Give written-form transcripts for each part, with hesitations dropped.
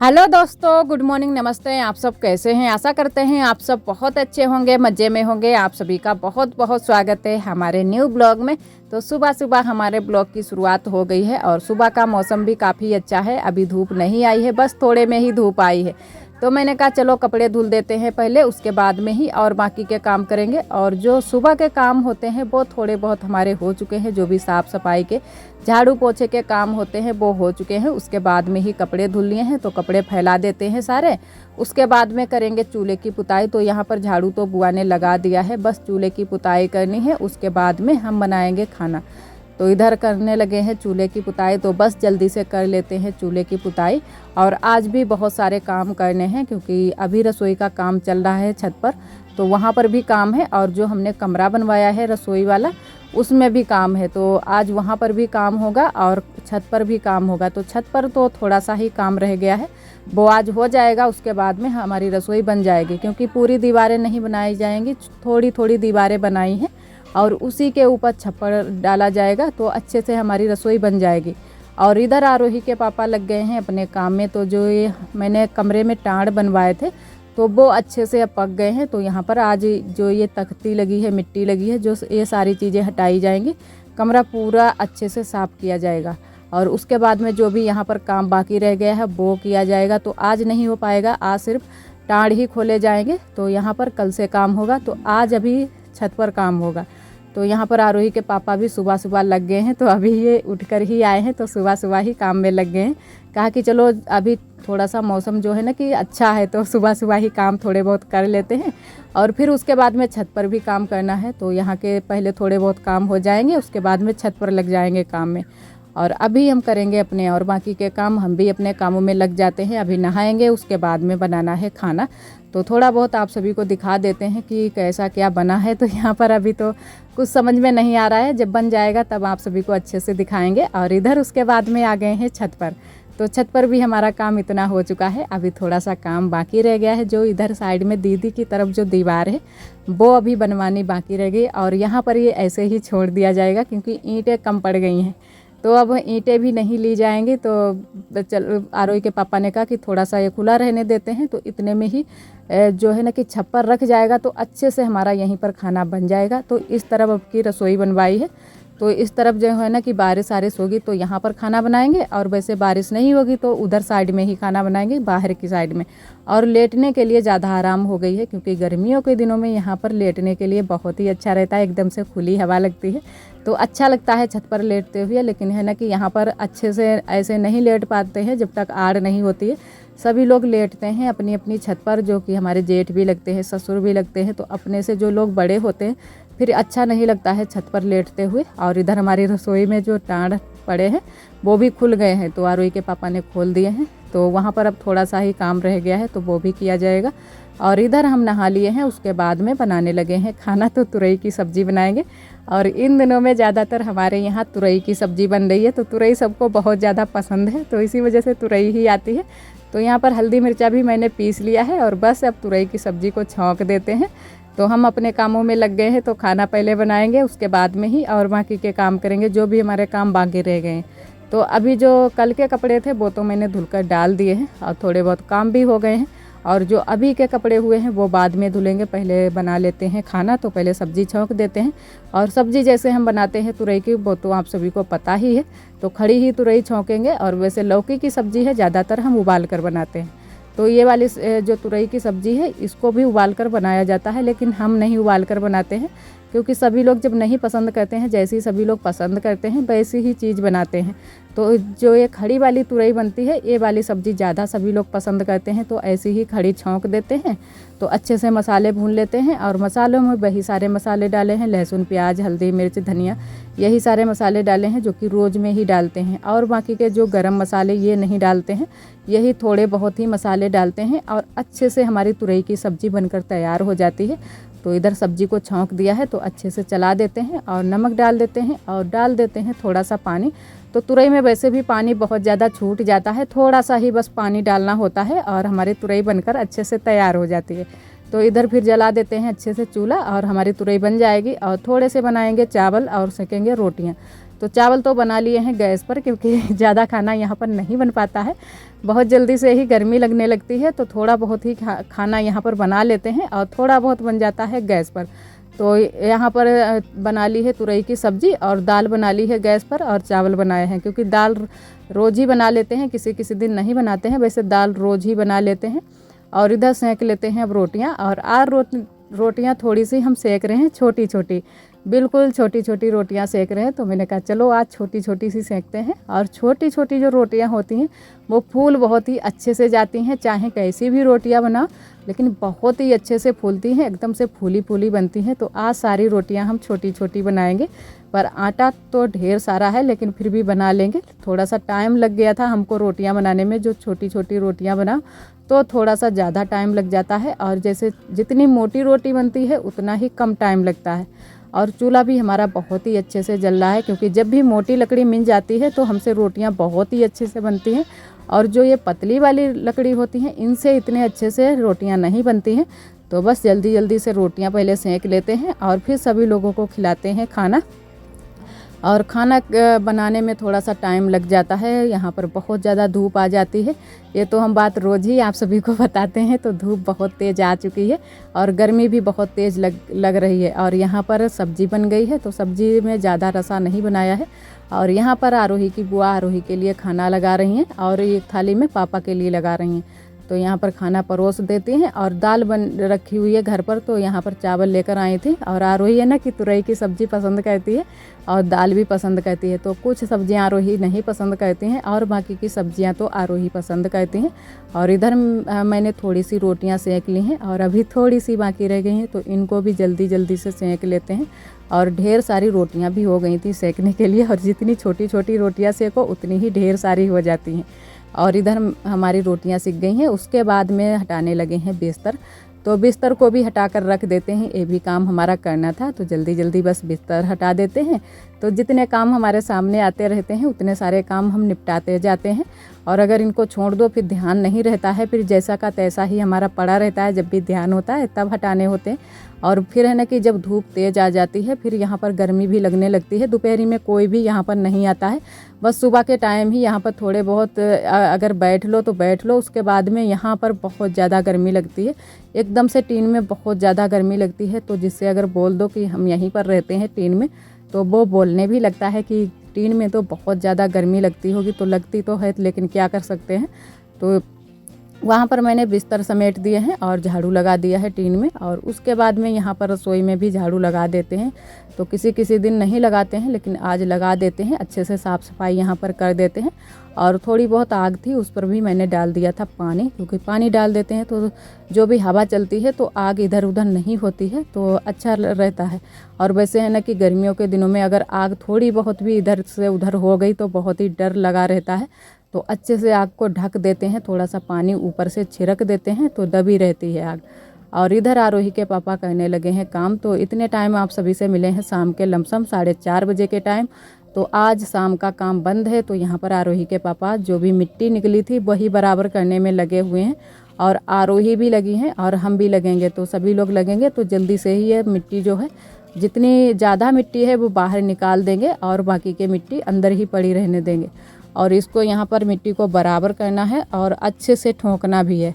Hello दोस्तों, good morning, नमस्ते। आप सब कैसे हैं? आशा करते हैं आप सब बहुत अच्छे होंगे, मज़े में होंगे। आप सभी का बहुत बहुत स्वागत है हमारे न्यू ब्लॉग में। तो सुबह सुबह हमारे ब्लॉग की शुरुआत हो गई है और सुबह का मौसम भी काफ़ी अच्छा है। अभी धूप नहीं आई है, बस थोड़े में ही धूप आई है। तो मैंने कहा चलो कपड़े धुल देते हैं पहले, उसके बाद में ही और बाकी के काम करेंगे। और जो सुबह के काम होते हैं वो थोड़े बहुत हमारे हो चुके हैं। जो भी साफ़ सफाई के झाड़ू पोछे के काम होते हैं वो हो चुके हैं। उसके बाद में ही कपड़े धुल लिए हैं, तो कपड़े फैला देते हैं सारे। उसके बाद में करेंगे चूल्हे की पुताई। तो यहाँ पर झाड़ू तो बुआ ने लगा दिया है, बस चूल्हे की पुताई करनी है। उसके बाद में हम बनाएंगे खाना। तो इधर करने लगे हैं चूल्हे की पुताई, तो बस जल्दी से कर लेते हैं चूल्हे की पुताई। और आज भी बहुत सारे काम करने हैं क्योंकि अभी रसोई का काम चल रहा है छत पर, तो वहाँ पर भी काम है। और जो हमने कमरा बनवाया है रसोई वाला, उसमें भी काम है। तो आज वहाँ पर भी काम होगा और छत पर भी काम होगा। तो छत पर तो थोड़ा सा ही काम रह गया है, वो आज हो जाएगा। उसके बाद में हमारी रसोई बन जाएगी, क्योंकि पूरी दीवारें नहीं बनाई जाएंगी, थोड़ी थोड़ी दीवारें बनाई हैं और उसी के ऊपर छप्पर डाला जाएगा, तो अच्छे से हमारी रसोई बन जाएगी। और इधर आरोही के पापा लग गए हैं अपने काम में। तो जो ये मैंने कमरे में टाँड़ बनवाए थे, तो वो अच्छे से अब पक गए हैं। तो यहाँ पर आज जो ये तख्ती लगी है, मिट्टी लगी है, जो ये सारी चीज़ें हटाई जाएंगी। कमरा पूरा अच्छे से साफ़ किया जाएगा और उसके बाद में जो भी यहाँ पर काम बाकी रह गया है वो किया जाएगा। तो आज नहीं हो पाएगा, आज सिर्फ टाँड़ ही खोले जाएंगे। तो यहाँ पर कल से काम होगा, तो आज अभी छत पर काम होगा। तो यहाँ पर आरोही के पापा भी सुबह सुबह लग गए हैं। तो अभी ये उठकर ही आए हैं, तो सुबह सुबह ही काम में लग गए हैं। कहा कि चलो अभी थोड़ा सा मौसम जो है ना कि अच्छा है, तो सुबह सुबह ही काम थोड़े बहुत कर लेते हैं और फिर उसके बाद में छत पर भी काम करना है। तो यहाँ के पहले थोड़े बहुत काम हो जाएंगे, उसके बाद में छत पर लग जाएंगे काम में। और अभी हम करेंगे अपने और बाकी के काम, हम भी अपने कामों में लग जाते हैं। अभी नहाएंगे, उसके बाद में बनाना है खाना। तो थोड़ा बहुत आप सभी को दिखा देते हैं कि कैसा क्या बना है। तो यहाँ पर अभी तो कुछ समझ में नहीं आ रहा है, जब बन जाएगा तब आप सभी को अच्छे से दिखाएंगे। और इधर उसके बाद में आ गए हैं छत पर। तो छत पर भी हमारा काम इतना हो चुका है, अभी थोड़ा सा काम बाकी रह गया है। जो इधर साइड में दीदी की तरफ जो दीवार है वो अभी बनवानी बाकी रह गई। और यहाँ पर ये ऐसे ही छोड़ दिया जाएगा क्योंकि ईंटें कम पड़ गई हैं, तो अब ईंटें भी नहीं ली जाएंगी। तो चल आरोही के पापा ने कहा कि थोड़ा सा ये खुला रहने देते हैं, तो इतने में ही जो है ना कि छप्पर रख जाएगा, तो अच्छे से हमारा यहीं पर खाना बन जाएगा। तो इस तरफ अब की रसोई बनवाई है, तो इस तरफ जो है ना कि बारिश वारिश होगी तो यहाँ पर खाना बनाएंगे, और वैसे बारिश नहीं होगी तो उधर साइड में ही खाना बनाएंगे, बाहर की साइड में। और लेटने के लिए ज़्यादा आराम हो गई है, क्योंकि गर्मियों के दिनों में यहाँ पर लेटने के लिए बहुत ही अच्छा रहता है, एकदम से खुली हवा लगती है, तो अच्छा लगता है छत पर लेटते हुए। लेकिन है ना कि यहाँ पर अच्छे से ऐसे नहीं लेट पाते हैं जब तक आड़ नहीं होती है। सभी लोग लेटते हैं अपनी अपनी छत पर, जो कि हमारे जेठ भी लगते हैं, ससुर भी लगते हैं। तो अपने से जो लोग बड़े होते हैं फिर अच्छा नहीं लगता है छत पर लेटते हुए। और इधर हमारी रसोई में जो टाँड़ पड़े हैं वो भी खुल गए हैं, तो आरोही के पापा ने खोल दिए हैं। तो वहाँ पर अब थोड़ा सा ही काम रह गया है, तो वो भी किया जाएगा। और इधर हम नहा लिए हैं, उसके बाद में बनाने लगे हैं खाना। तो तुरई की सब्ज़ी बनाएंगे, और इन दिनों में ज़्यादातर हमारे यहाँ तुरई की सब्ज़ी बन रही है। तो तुरई सबको बहुत ज़्यादा पसंद है, तो इसी वजह से तुरई ही आती है। तो यहाँ पर हल्दी मिर्चा भी मैंने पीस लिया है, और बस अब तुरई की सब्ज़ी को छौंक देते हैं। तो हम अपने कामों में लग गए हैं, तो खाना पहले बनाएंगे, उसके बाद में ही और बाकी के काम करेंगे, जो भी हमारे काम बाकी रह गए हैं। तो अभी जो कल के कपड़े थे वो तो मैंने धुलकर डाल दिए हैं, और थोड़े बहुत काम भी हो गए हैं। और जो अभी के कपड़े हुए हैं वो बाद में धुलेंगे, पहले बना लेते हैं खाना। तो पहले सब्ज़ी छौंक देते हैं, और सब्ज़ी जैसे हम बनाते हैं तुरई की वो तो आप सभी को पता ही है। तो खड़ी ही तुरई छौंकेंगे, और वैसे लौकी की सब्ज़ी है ज़्यादातर हम उबाल कर बनाते हैं। तो ये वाली जो तुरई की सब्ज़ी है इसको भी उबाल कर बनाया जाता है, लेकिन हम नहीं उबाल कर बनाते हैं, क्योंकि सभी लोग जब नहीं पसंद करते हैं, जैसी सभी लोग पसंद करते हैं वैसी ही चीज़ बनाते हैं। तो जो ये खड़ी वाली तुरई बनती है, ये वाली सब्ज़ी ज़्यादा सभी लोग पसंद करते हैं, तो ऐसी ही खड़ी छौंक देते हैं। तो अच्छे से मसाले भून लेते हैं, और मसालों में वही सारे मसाले डाले हैं, लहसुन प्याज हल्दी मिर्च धनिया, यही सारे मसाले डाले हैं जो कि रोज़ में ही डालते हैं। और बाकी के जो गरम मसाले ये नहीं डालते हैं, यही थोड़े बहुत ही मसाले डालते हैं, और अच्छे से हमारी तुरई की सब्ज़ी बनकर तैयार हो जाती है। तो इधर सब्ज़ी को छौंक दिया है, तो अच्छे से चला देते हैं, और नमक डाल देते हैं, और डाल देते हैं थोड़ा सा पानी। तो तुरई में वैसे भी पानी बहुत ज़्यादा छूट जाता है, थोड़ा सा ही बस पानी डालना होता है, और हमारी तुरई बनकर अच्छे से तैयार हो जाती है। तो इधर फिर जला देते हैं अच्छे से चूल्हा, और हमारी तुरई बन जाएगी। और थोड़े से बनाएंगे चावल और सेकेंगे रोटियाँ। तो चावल तो बना लिए हैं गैस पर, क्योंकि ज़्यादा खाना यहाँ पर नहीं बन पाता है, बहुत जल्दी से ही गर्मी लगने लगती है, तो थोड़ा बहुत ही खाना यहाँ पर बना लेते हैं और थोड़ा बहुत बन जाता है गैस पर। तो यहाँ पर बना ली है तुरई की सब्ज़ी और दाल बना ली है गैस पर, और चावल बनाए हैं, क्योंकि दाल रोज़ ही बना लेते हैं, किसी किसी दिन नहीं बनाते हैं, वैसे दाल रोज़ ही बना लेते हैं। और इधर सेंक लेते हैं अब रोटियाँ, और रोटियाँ थोड़ी सी हम सेक रहे हैं, छोटी छोटी, बिल्कुल छोटी छोटी रोटियां सेक रहे हैं। तो मैंने कहा चलो आज छोटी छोटी सी सेकते हैं। और छोटी छोटी जो रोटियां होती हैं वो फूल बहुत ही अच्छे से जाती हैं, चाहे कैसी भी रोटियां बनाओ, लेकिन बहुत ही अच्छे से फूलती हैं, एकदम से फूली फूली बनती हैं। तो आज सारी रोटियां हम छोटी छोटी बनाएंगे, पर आटा तो ढेर सारा है, लेकिन फिर भी बना लेंगे। थोड़ा सा टाइम लग गया था हमको रोटियां बनाने में, जो छोटी छोटी रोटियां बनाओ तो थोड़ा सा ज़्यादा टाइम लग जाता है, और जैसे जितनी मोटी रोटी बनती है उतना ही कम टाइम लगता है। और चूल्हा भी हमारा बहुत ही अच्छे से जल रहा है, क्योंकि जब भी मोटी लकड़ी मिल जाती है तो हमसे रोटियां बहुत ही अच्छे से बनती हैं, और जो ये पतली वाली लकड़ी होती हैं इनसे इतने अच्छे से रोटियां नहीं बनती हैं। तो बस जल्दी जल्दी से रोटियां पहले सेंक लेते हैं और फिर सभी लोगों को खिलाते हैं खाना। और खाना बनाने में थोड़ा सा टाइम लग जाता है, यहाँ पर बहुत ज़्यादा धूप आ जाती है, ये तो हम बात रोज़ ही आप सभी को बताते हैं। तो धूप बहुत तेज़ आ चुकी है और गर्मी भी बहुत तेज़ लग रही है। और यहाँ पर सब्ज़ी बन गई है, तो सब्ज़ी में ज़्यादा रसा नहीं बनाया है। और यहाँ पर आरोही की बुआ आरोही के लिए खाना लगा रही हैं, और एक थाली में पापा के लिए लगा रही हैं। तो यहाँ पर खाना परोस देती हैं, और दाल बन रखी हुई है घर पर, तो यहाँ पर चावल लेकर आई थी। और आरोही है ना कि तुरई की सब्ज़ी पसंद करती है और दाल भी पसंद करती है, तो कुछ सब्जियाँ आरोही नहीं पसंद करती हैं और बाकी की सब्जियाँ तो आरोही पसंद करती हैं। और इधर मैंने थोड़ी सी रोटियाँ सेंक ली हैं, और अभी थोड़ी सी बाकी रह गई हैं, तो इनको भी जल्दी जल्दी से सेंक लेते हैं। और ढेर सारी रोटियाँ भी हो गई थी सेंकने के लिए, और जितनी छोटी छोटी रोटियाँ सेंको उतनी ही ढेर सारी हो जाती हैं। और इधर हमारी रोटियां सिक गई हैं। उसके बाद में हटाने लगे हैं बिस्तर, तो बिस्तर को भी हटा कर रख देते हैं, ये भी काम हमारा करना था, तो जल्दी जल्दी बस बिस्तर हटा देते हैं। तो जितने काम हमारे सामने आते रहते हैं उतने सारे काम हम निपटाते जाते हैं। और अगर इनको छोड़ दो फिर ध्यान नहीं रहता है, फिर जैसा का तैसा ही हमारा पड़ा रहता है। जब भी ध्यान होता है तब हटाने होते हैं। और फिर है ना कि जब धूप तेज़ आ जाती है फिर यहाँ पर गर्मी भी लगने लगती है। दोपहरी में कोई भी यहाँ पर नहीं आता है, बस सुबह के टाइम ही यहाँ पर थोड़े बहुत अगर बैठ लो तो बैठ लो, उसके बाद में यहाँ पर बहुत ज़्यादा गर्मी लगती है। एकदम से टीन में बहुत ज़्यादा गर्मी लगती है, तो जिससे अगर बोल दो कि हम यहीं पर रहते हैं टीन में, तो वो बोलने भी लगता है कि टीन में तो बहुत ज़्यादा गर्मी लगती होगी। तो लगती तो है, लेकिन क्या कर सकते हैं। तो वहाँ पर मैंने बिस्तर समेट दिए हैं और झाड़ू लगा दिया है टीन में। और उसके बाद में यहाँ पर रसोई में भी झाड़ू लगा देते हैं। तो किसी किसी दिन नहीं लगाते हैं, लेकिन आज लगा देते हैं, अच्छे से साफ़ सफाई यहाँ पर कर देते हैं। और थोड़ी बहुत आग थी उस पर भी मैंने डाल दिया था पानी, क्योंकि पानी डाल देते हैं तो जो भी हवा चलती है तो आग इधर उधर नहीं होती है, तो अच्छा रहता है। और वैसे है ना कि गर्मियों के दिनों में अगर आग थोड़ी बहुत भी इधर से उधर हो गई तो बहुत ही डर लगा रहता है। तो अच्छे से आग को ढक देते हैं, थोड़ा सा पानी ऊपर से छिड़क देते हैं तो दबी रहती है आग। और इधर आरोही के पापा करने लगे हैं काम। तो इतने टाइम आप सभी से मिले हैं शाम के लमसम 4:30 बजे के टाइम। तो आज शाम का काम बंद है, तो यहाँ पर आरोही के पापा जो भी मिट्टी निकली थी वही बराबर करने में लगे हुए हैं। और आरोही भी लगी हैं और हम भी लगेंगे, तो सभी लोग लगेंगे तो जल्दी से ही ये मिट्टी जो है, जितनी ज़्यादा मिट्टी है वो बाहर निकाल देंगे और बाकी की मिट्टी अंदर ही पड़ी रहने देंगे। और इसको यहाँ पर मिट्टी को बराबर करना है और अच्छे से ठोकना भी है।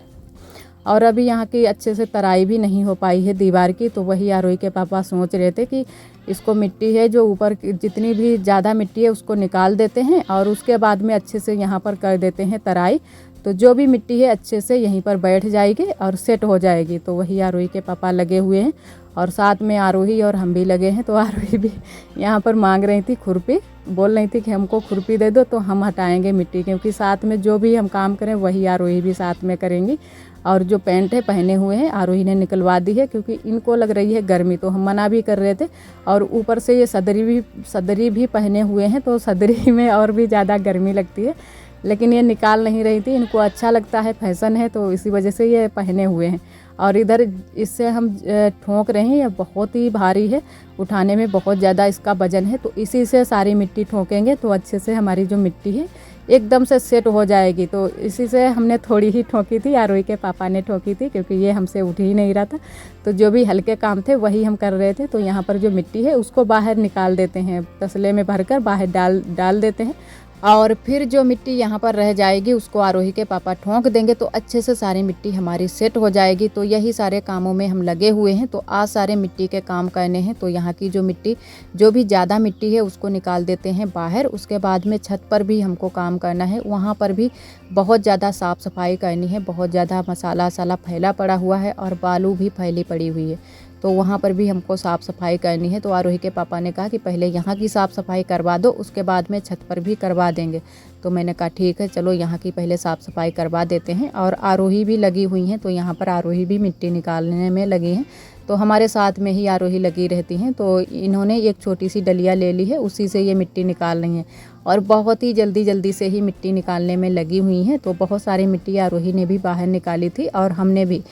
और अभी यहाँ की अच्छे से तराई भी नहीं हो पाई है दीवार की, तो वही आरोही के पापा सोच रहे थे कि इसको मिट्टी है जो ऊपर जितनी भी ज़्यादा मिट्टी है उसको निकाल देते हैं और उसके बाद में अच्छे से यहाँ पर कर देते हैं तराई। तो जो भी मिट्टी है अच्छे से यहीं पर बैठ जाएगी और सेट हो जाएगी। तो वही आरोही के पापा लगे हुए हैं और साथ में आरोही और हम भी लगे हैं। तो आरोही भी यहाँ पर मांग रही थी खुरपी, बोल रही थी कि हमको खुरपी दे दो तो हम हटाएंगे मिट्टी, क्योंकि साथ में जो भी हम काम करें वही आरोही भी साथ में करेंगी। और जो पैंट है पहने हुए हैं आरोही ने निकलवा दी है, क्योंकि इनको लग रही है गर्मी, तो हम मना भी कर रहे थे। और ऊपर से ये सदरी भी पहने हुए हैं, तो सदरी में और भी ज़्यादा गर्मी लगती है, लेकिन ये निकाल नहीं रही थी। इनको अच्छा लगता है, फैशन है, तो इसी वजह से ये पहने हुए हैं। और इधर इससे हम ठोक रहे हैं, ये बहुत ही भारी है, उठाने में बहुत ज़्यादा इसका वजन है, तो इसी से सारी मिट्टी ठोकेंगे तो अच्छे से हमारी जो मिट्टी है एकदम से सेट हो जाएगी। तो इसी से हमने थोड़ी ही ठोकी थी, आरोही के पापा ने ठोकी थी, क्योंकि ये हमसे उठ ही नहीं रहा था। तो जो भी हल्के काम थे वही हम कर रहे थे। तो यहाँ पर जो मिट्टी है उसको बाहर निकाल देते हैं, तसले में भरकर बाहर डाल देते हैं, और फिर जो मिट्टी यहाँ पर रह जाएगी उसको आरोही के पापा ठोंक देंगे, तो अच्छे से सारी मिट्टी हमारी सेट हो जाएगी। तो यही सारे कामों में हम लगे हुए हैं। तो आज सारे मिट्टी के काम करने हैं। तो यहाँ की जो मिट्टी, जो भी ज़्यादा मिट्टी है उसको निकाल देते हैं बाहर। उसके बाद में छत पर भी हमको काम करना है, वहाँ पर भी बहुत ज़्यादा साफ़ सफाई करनी है। बहुत ज़्यादा मसाला वसाला फैला पड़ा हुआ है और बालू भी फैली पड़ी हुई है, तो वहाँ पर भी हमको साफ़ सफाई करनी है। तो आरोही के पापा ने कहा कि पहले यहाँ की साफ़ सफाई करवा दो, उसके बाद में छत पर भी करवा देंगे। तो मैंने कहा ठीक है, चलो यहाँ की पहले साफ़ सफाई करवा देते हैं। और आरोही भी लगी हुई हैं, तो यहाँ पर आरोही भी मिट्टी निकालने में लगी हैं। तो हमारे साथ में ही आरोही लगी रहती हैं। तो इन्होंने एक छोटी सी डलिया ले ली है, उसी से ये मिट्टी निकाल रही हैं और बहुत ही जल्दी से ही मिट्टी निकालने में लगी हुई हैं। तो बहुत सारी मिट्टी आरोही ने भी बाहर निकाली थी और हमने भी।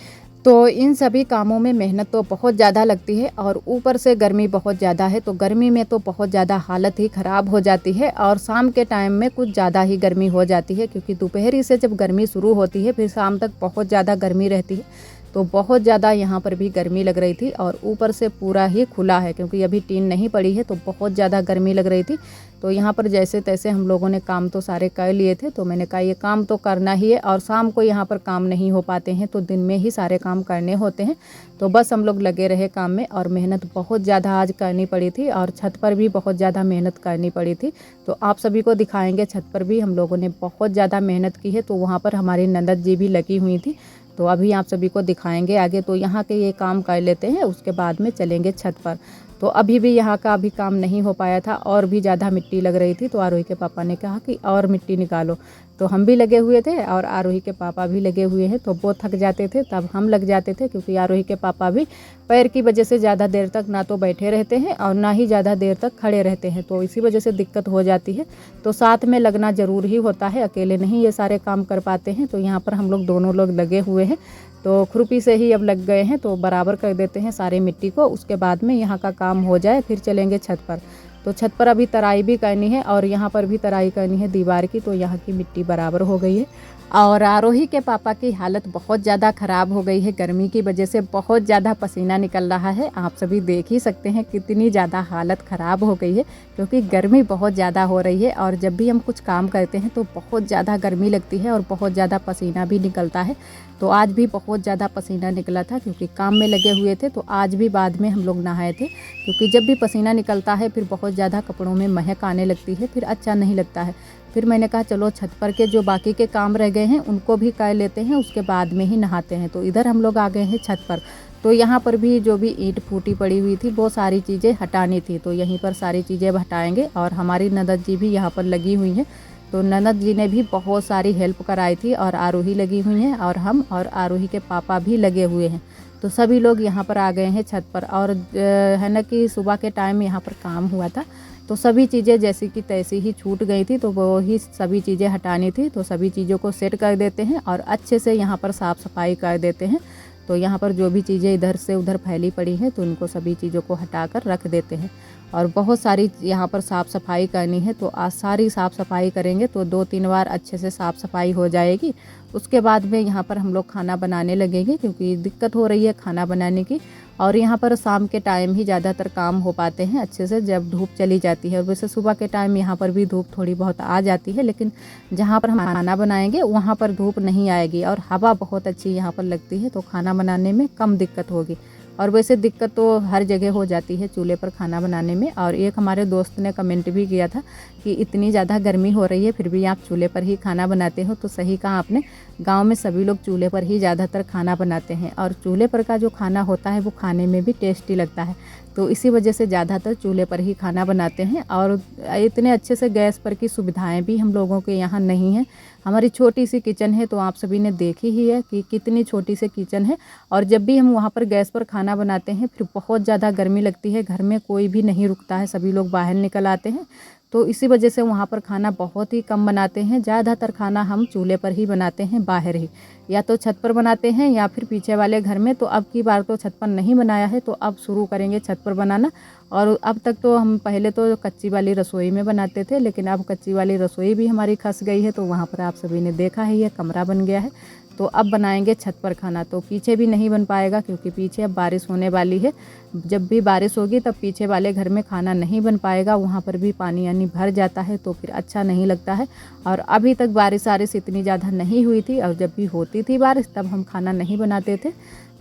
तो इन सभी कामों में मेहनत तो बहुत ज़्यादा लगती है और ऊपर से गर्मी बहुत ज़्यादा है। तो गर्मी में तो बहुत ज़्यादा हालत ही ख़राब हो जाती है और शाम के टाइम में कुछ ज़्यादा ही गर्मी हो जाती है, क्योंकि दोपहरी से जब गर्मी शुरू होती है फिर शाम तक बहुत ज़्यादा गर्मी रहती है। तो बहुत ज़्यादा यहाँ पर भी गर्मी लग रही थी और ऊपर से पूरा ही खुला है, क्योंकि अभी टीन नहीं पड़ी है, तो बहुत ज़्यादा गर्मी लग रही थी। तो यहाँ पर जैसे तैसे हम लोगों ने काम तो सारे कर लिए थे। तो मैंने कहा ये काम तो करना ही है, और शाम को यहाँ पर काम नहीं हो पाते हैं, तो दिन में ही सारे काम करने होते हैं। तो बस हम लोग लगे रहे काम में और मेहनत बहुत ज़्यादा आज करनी पड़ी थी और छत पर भी बहुत ज़्यादा मेहनत करनी पड़ी थी। तो आप सभी को दिखाएंगे, छत पर भी हम लोगों ने बहुत ज़्यादा मेहनत की है। तो वहाँ पर हमारी ननद जी भी लगी हुई थी, तो अभी आप सभी को दिखाएंगे आगे। तो यहाँ के ये काम कर लेते हैं, उसके बाद में चलेंगे छत पर। तो अभी भी यहाँ का अभी काम नहीं हो पाया था और भी ज़्यादा मिट्टी लग रही थी। तो आरोही के पापा ने कहा कि और मिट्टी निकालो। तो हम भी लगे हुए थे और आरोही के पापा भी लगे हुए हैं। तो वो थक जाते थे तब हम लग जाते थे, क्योंकि आरोही के पापा भी पैर की वजह से ज़्यादा देर तक ना तो बैठे रहते हैं और ना ही ज़्यादा देर तक खड़े रहते हैं। तो इसी वजह से दिक्कत हो जाती है। तो साथ में लगना ज़रूर ही होता है, अकेले नहीं ये सारे काम कर पाते हैं। तो यहाँ पर हम लोग दोनों लोग लगे हुए हैं। तो खुरपी से ही अब लग गए हैं, तो बराबर कर देते हैं सारे मिट्टी को। उसके बाद में यहाँ का काम हो जाए फिर चलेंगे छत पर। तो छत पर अभी तराई भी करनी है और यहाँ पर भी तराई करनी है दीवार की। तो यहाँ की मिट्टी बराबर हो गई है और आरोही के पापा की हालत बहुत ज़्यादा ख़राब हो गई है। गर्मी की वजह से बहुत ज़्यादा पसीना निकल रहा है। आप सभी देख ही सकते हैं कितनी ज़्यादा हालत ख़राब हो गई है, क्योंकि गर्मी बहुत ज़्यादा हो रही है। और जब भी हम कुछ काम करते हैं तो बहुत ज़्यादा गर्मी लगती है और बहुत ज़्यादा पसीना भी निकलता है। तो आज भी बहुत ज़्यादा पसीना निकला था, क्योंकि काम में लगे हुए थे। तो आज भी बाद में हम लोग नहाए थे, क्योंकि जब भी पसीना निकलता है फिर बहुत ज़्यादा कपड़ों में महक आने लगती है, फिर अच्छा नहीं लगता है। फिर मैंने कहा चलो छत पर के जो बाकी के काम रह गए हैं उनको भी कर लेते हैं, उसके बाद में ही नहाते हैं। तो इधर हम लोग आ गए हैं छत पर। तो यहाँ पर भी जो भी ईंट फूटी पड़ी हुई थी वो सारी चीज़ें हटानी थी। तो यहीं पर सारी चीज़ें हटाएंगे और हमारी ननद जी भी यहाँ पर लगी हुई हैं। तो ननद जी ने भी बहुत सारी हेल्प कराई थी और आरोही लगी हुई हैं और हम और आरोही के पापा भी लगे हुए हैं। तो सभी लोग यहाँ पर आ गए हैं छत पर। और है ना कि सुबह के टाइम यहाँ पर काम हुआ था, तो सभी चीज़ें जैसी कि तैसी ही छूट गई थी। तो वो ही सभी चीज़ें हटानी थी। तो सभी चीज़ों को सेट कर देते हैं और अच्छे से यहाँ पर साफ़ सफाई कर देते हैं। तो यहाँ पर जो भी चीज़ें इधर से उधर फैली पड़ी हैं तो उनको सभी चीज़ों को हटाकर रख देते हैं। और बहुत सारी यहाँ पर साफ़ सफाई करनी है। तो आज सारी साफ़ सफाई करेंगे तो 2-3 बार अच्छे से साफ़ सफाई हो जाएगी। उसके बाद में यहाँ पर हम लोग खाना बनाने लगेंगे, क्योंकि दिक्कत हो रही है खाना बनाने की। और यहाँ पर शाम के टाइम ही ज़्यादातर काम हो पाते हैं अच्छे से, जब धूप चली जाती है। और वैसे सुबह के टाइम यहाँ पर भी धूप थोड़ी बहुत आ जाती है, लेकिन जहाँ पर हम खाना बनाएंगे वहाँ पर धूप नहीं आएगी और हवा बहुत अच्छी यहाँ पर लगती है। तो खाना बनाने में कम दिक्कत होगी। और वैसे दिक्कत तो हर जगह हो जाती है चूल्हे पर खाना बनाने में। और एक हमारे दोस्त ने कमेंट भी किया था कि इतनी ज़्यादा गर्मी हो रही है फिर भी आप चूल्हे पर ही खाना बनाते हो। तो सही कहा आपने, गांव में सभी लोग चूल्हे पर ही ज़्यादातर खाना बनाते हैं और चूल्हे पर का जो खाना होता है वो खाने में भी टेस्टी लगता है। तो इसी वजह से ज़्यादातर चूल्हे पर ही खाना बनाते हैं। और इतने अच्छे से गैस पर की सुविधाएं भी हम लोगों के यहाँ नहीं है। हमारी छोटी सी किचन है, तो आप सभी ने देखी ही है कि कितनी छोटी सी किचन है। और जब भी हम वहाँ पर गैस पर खाना बनाते हैं फिर बहुत ज़्यादा गर्मी लगती है, घर में कोई भी नहीं रुकता है, सभी लोग बाहर निकल आते हैं। तो इसी वजह से वहाँ पर खाना बहुत ही कम बनाते हैं। ज़्यादातर खाना हम चूल्हे पर ही बनाते हैं, बाहर ही, या तो छत पर बनाते हैं या फिर पीछे वाले घर में। तो अब की बार तो छत पर नहीं बनाया है, तो अब शुरू करेंगे छत पर बनाना। और अब तक तो हम पहले तो कच्ची वाली रसोई में बनाते थे, लेकिन अब कच्ची वाली रसोई भी हमारी खस गई है, तो वहाँ पर आप सभी ने देखा है ये कमरा बन गया है। तो अब बनाएंगे छत पर खाना। तो पीछे भी नहीं बन पाएगा क्योंकि पीछे अब बारिश होने वाली है। जब भी बारिश होगी तब पीछे वाले घर में खाना नहीं बन पाएगा, वहाँ पर भी पानी यानी भर जाता है, तो फिर अच्छा नहीं लगता है। और अभी तक बारिश इतनी ज़्यादा नहीं हुई थी, और जब भी होती थी बारिश तब हम खाना नहीं बनाते थे।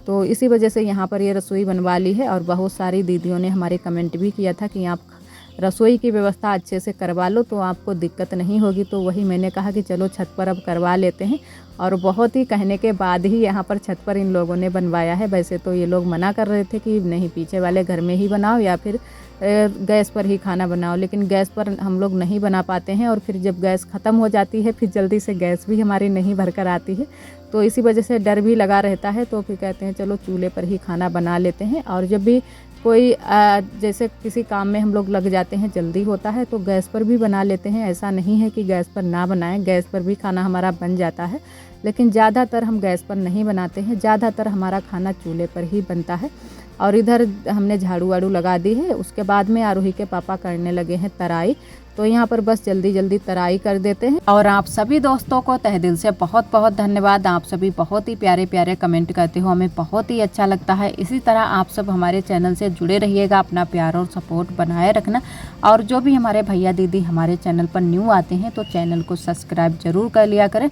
तो इसी वजह से यहाँ पर ये रसोई बनवा ली है। और बहुत सारी दीदियों ने हमारे कमेंट भी किया था कि आप रसोई की व्यवस्था अच्छे से करवा लो तो आपको दिक्कत नहीं होगी। तो वही मैंने कहा कि चलो छत पर अब करवा लेते हैं। और बहुत ही कहने के बाद ही यहाँ पर छत पर इन लोगों ने बनवाया है। वैसे तो ये लोग मना कर रहे थे कि नहीं, पीछे वाले घर में ही बनाओ या फिर गैस पर ही खाना बनाओ, लेकिन गैस पर हम लोग नहीं बना पाते हैं। और फिर जब गैस ख़त्म हो जाती है फिर जल्दी से गैस भी हमारी नहीं भर कर आती है, तो इसी वजह से डर भी लगा रहता है। तो फिर कहते हैं चलो चूल्हे पर ही खाना बना लेते हैं। और जब भी कोई जैसे किसी काम में हम लोग लग जाते हैं, जल्दी होता है, तो गैस पर भी बना लेते हैं। ऐसा नहीं है कि गैस पर ना बनाएं, गैस पर भी खाना हमारा बन जाता है, लेकिन ज़्यादातर हम गैस पर नहीं बनाते हैं। ज़्यादातर हमारा खाना चूल्हे पर ही बनता है। और इधर हमने झाड़ू वाड़ू लगा दी है। उसके बाद में आरोही के पापा करने लगे हैं तराई। तो यहाँ पर बस जल्दी जल्दी तराई कर देते हैं। और आप सभी दोस्तों को तहे दिल से बहुत बहुत धन्यवाद। आप सभी बहुत ही प्यारे प्यारे कमेंट करते हो, हमें बहुत ही अच्छा लगता है। इसी तरह आप सब हमारे चैनल से जुड़े रहिएगा, अपना प्यार और सपोर्ट बनाए रखना। और जो भी हमारे भैया दीदी हमारे चैनल पर न्यू आते हैं तो चैनल को सब्सक्राइब जरूर कर लिया करें।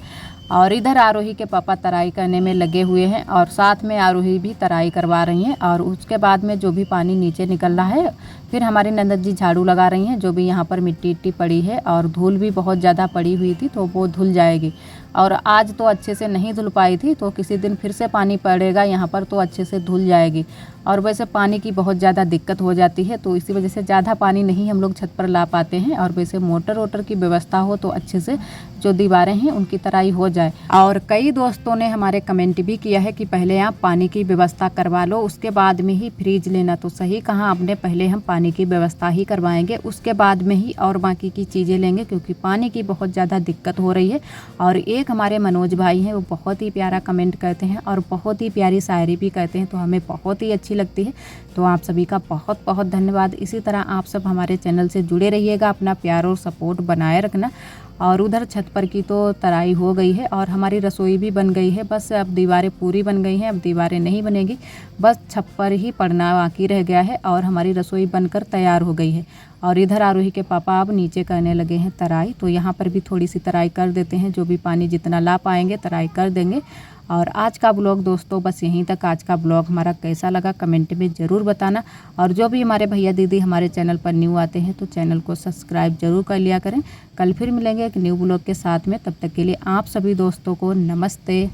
और इधर आरोही के पापा तराई करने में लगे हुए हैं और साथ में आरोही भी तराई करवा रही हैं। और उसके बाद में जो भी पानी नीचे निकल रहा है, फिर हमारी नंदन जी झाड़ू लगा रही हैं। जो भी यहाँ पर मिट्टी पड़ी है और धूल भी बहुत ज़्यादा पड़ी हुई थी, तो वो धुल जाएगी। और आज तो अच्छे से नहीं धुल पाई थी, तो किसी दिन फिर से पानी पड़ेगा यहाँ पर तो अच्छे से धुल जाएगी। और वैसे पानी की बहुत ज़्यादा दिक्कत हो जाती है, तो इसी वजह से ज़्यादा पानी नहीं हम लोग छत पर ला पाते हैं। और वैसे मोटर वोटर की व्यवस्था हो तो अच्छे से जो दीवारें हैं उनकी तराई हो जाए। और कई दोस्तों ने हमारे कमेंट भी किया है कि पहले आप पानी की व्यवस्था करवा लो, उसके बाद में ही फ्रिज लेना। तो सही कहा आपने, पहले हम पानी की व्यवस्था ही करवाएंगे, उसके बाद में ही और बाकी की चीज़ें लेंगे, क्योंकि पानी की बहुत ज़्यादा दिक्कत हो रही है। और एक हमारे मनोज भाई हैं, वो बहुत ही प्यारा कमेंट करते हैं और बहुत ही प्यारी शायरी भी कहते हैं, तो हमें बहुत ही अच्छी लगती है। तो आप सभी का बहुत बहुत धन्यवाद। इसी तरह आप सब हमारे चैनल से जुड़े रहिएगा, अपना प्यार और सपोर्ट बनाए रखना। और उधर छत पर की तो तराई हो गई है और हमारी रसोई भी बन गई है। बस अब दीवारें पूरी बन गई हैं, अब दीवारें नहीं बनेगी, बस छप्पर ही पड़ना बाकी रह गया है और हमारी रसोई बनकर तैयार हो गई है। और इधर आरोही के पापा अब नीचे करने लगे हैं तराई। तो यहाँ पर भी थोड़ी सी तराई कर देते हैं, जो भी पानी जितना ला पाएंगे तराई कर देंगे। और आज का ब्लॉग दोस्तों बस यहीं तक। आज का ब्लॉग हमारा कैसा लगा कमेंट में ज़रूर बताना। और जो भी हमारे भैया दीदी हमारे चैनल पर न्यू आते हैं तो चैनल को सब्सक्राइब जरूर कर लिया करें। कल फिर मिलेंगे एक न्यू ब्लॉग के साथ में, तब तक के लिए आप सभी दोस्तों को नमस्ते।